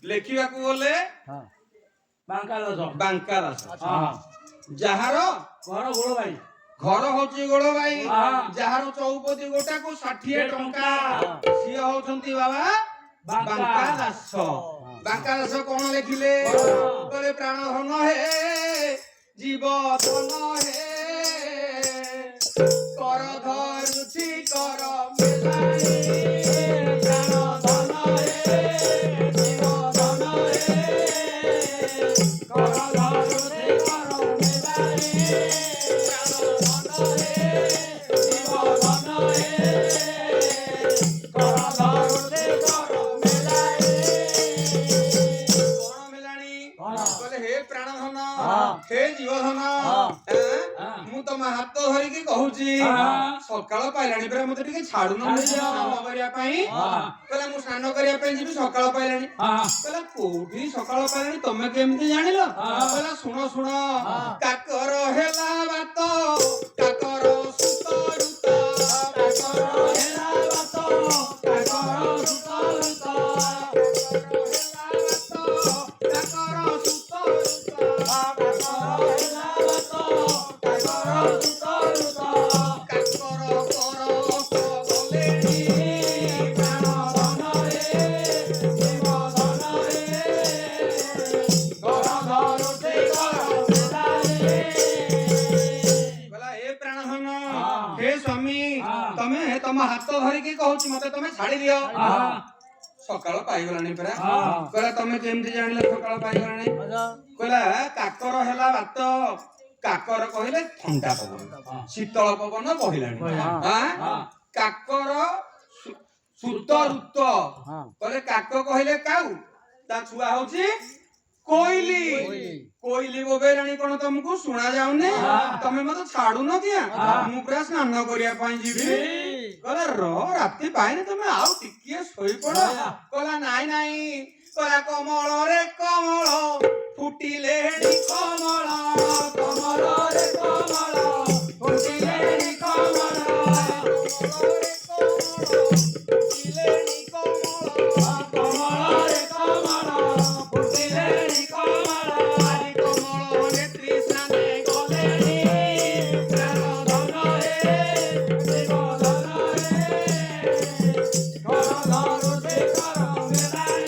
ଲେଖିବାକୁ ଗଲେ ବାଙ୍କା ରସ ଯାହାର ଘର ହଉଛି ଗୋଳବାଇ ଯାହାର ଚୌପତି ଗୋଟାକୁ 60 ଟଙ୍କା ସିଏ ହଉଛନ୍ତି ବାବା ବାଙ୍କା ଦାସ କଣ ଲେଖିଲେ କହିଲେ ପ୍ରାଣ ଧନ ହେ ଜୀବ ଧନ ହେ କର ଧରୁଛି କର ମେଲାଇ ପ୍ରାଣ ଧନ ହେ ଜୀବ ଧନ ହେ କର ଧରୁଛି କର ମେଲାଇ ପ୍ରାଣ ଧନ ହେ ଜୀବ ଧନ ହେ କର ଧରୁଛି କର ମେଲାଇ କଣ ମେଲାଣି କହିଲେ ହେ ପ୍ରାଣ ଧନ ହେ ଜୀବ ଧନ ମୁଁ ତମ ହାତ ଧରିକି କହୁଛି ସକାଳ ପାଇଲାଣି ପରା ମତେ ଟିକେ ଛାଡୁନ ସ୍ନାନ କରିବା ପାଇଁ କହିଲା ମୁଁ ସ୍ନାନ କରିବା ପାଇଁ ଯିବି ସକାଳ ପାଇଲାଣି କହିଲା କୋଉଠି ସକାଳ ପାଇଲାଣି ତମେ କେମିତି ଜାଣିଲ କହିଲା ଶୁଣ ଶୁଣ କାକର ହେଲା ବାତ କାକର ସୁତ ଋତ କାକର ହେଲା ବାତ କାକର ସୁତ ଋତ କାକର ସୁତ ଋତ କାକର ହେଲା ବାତ କାକର ସୁତ ଋତ କାକର କର ଗଲେଣି ପ୍ରାଣ ଧନ ହେ ଜୀବ ଧନ ହେ କର ଧରୁଛି କର ମେଲାଇ କହିଲା ଏ ପ୍ରାଣ ଧନ ହେ ସ୍ୱାମୀ ତମେ ତମ ହାତ ଧରିକି କହୁଛି ମତେ ତମେ ଛାଡି ଦିଅ ସକାଳ ପାଇଗଲାଣି ପରା କହିଲା ତମେ କେମିତି ଜାଣିଲ ସକାଳ ପାଇଗଲାଣି କହିଲା କାକର ହେଲା ବାତ କାକର କହିଲେ ଥଣ୍ଡା ପବନ ଶୀତଳ ପବନ ବହିଲାଣି କାକର ସୁତ ଋତ କହିଲେ କାକ କହିଲେ କାଉ ତା ଛୁଆ ହଉଛି କୋଇଲି କୋଇଲି ବୋବେଇଲାଣି କଣ ତମକୁ ଶୁଣା ଯାଉନି ତମେ ମତେ ଛାଡୁନ କିଆ ମୁଁ ପୁରା ସ୍ନାନ କରିବା ପାଇଁ ଯିବି କହିଲା ରାତି ପାଇନି ତମେ ଆଉ ଟିକିଏ ଶୋଇପଡ କହିଲା ନାଇଁ ନାଇଁ କହିଲା କମଳରେ କମଳ ଫୁଟିଲେଣି କମଳ କମଳରେ କମଳ ଫୁଟିଲେଣି କମଳ କମଳରେ କମଳ ଫୁଟିଲେଣି କମଳ କମଳରେ କମଳ ଫୁଟିଲେଣି କମଳ ଆଜି କମଳ ନେତ୍ରୀ ସ୍ନାନେ ଗଲେଣି ପ୍ରାଣ ଧନ ହେ ଜୀବ ଧନ ହେ କର ଧରୁଛି କର ମେଲାଇ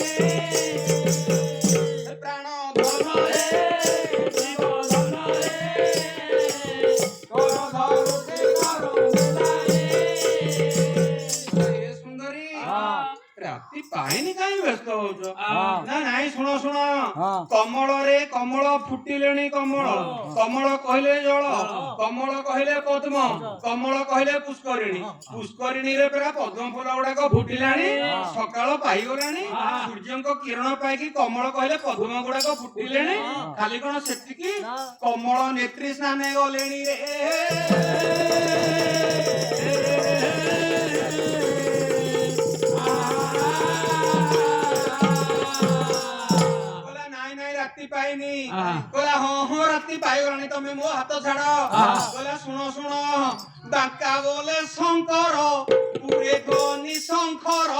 ପ୍ରାଣ ଧନ ହେ ଜୀବ ଧନ ହେ କର ଧରୁଛି କର ମେଲାଇ ସୁନ୍ଦରୀ ରାତି ପାଇନି କାହିଁ ବ୍ୟସ୍ତ ହଉଛ ନା ନାଇଁ ଶୁଣ ଶୁଣ କମଳରେ କମଳ ଫୁଟିଲେଣି କମଳ କମଳ କହିଲେ ଜଳ କମଳ କହିଲେ ପଦ୍ମ କମଳ କହିଲେ ପୁଷ୍କରିଣୀ ପୁଷ୍କରିଣୀରେ ପରା ପଦ୍ମ ଫୁଲ ଗୁଡାକ ଫୁଟିଲାଣି ସକାଳ ପାଇଗଲାଣି ସୂର୍ଯ୍ୟଙ୍କ କିରଣ ପାଇକି କମଳ କହିଲେ ପଦ୍ମ ଗୁଡାକ ଫୁଟିଲେଣି ଖାଲି କଣ ସେତିକି କମଳ ନେତ୍ରୀ ସ୍ନାନେ ଗଲେଣି ରେ ରାତି ପାଇନି କହିଲା ହଁ ରାତି ପାଇଗଲାଣି ତମେ ମୋ ହାତ ଛାଡ କହିଲା ଶୁଣ ଶୁଣ ବାଙ୍କା ବୋଲେ ଶଙ୍କର ପୁରେ ଗନି ଶଙ୍ଖର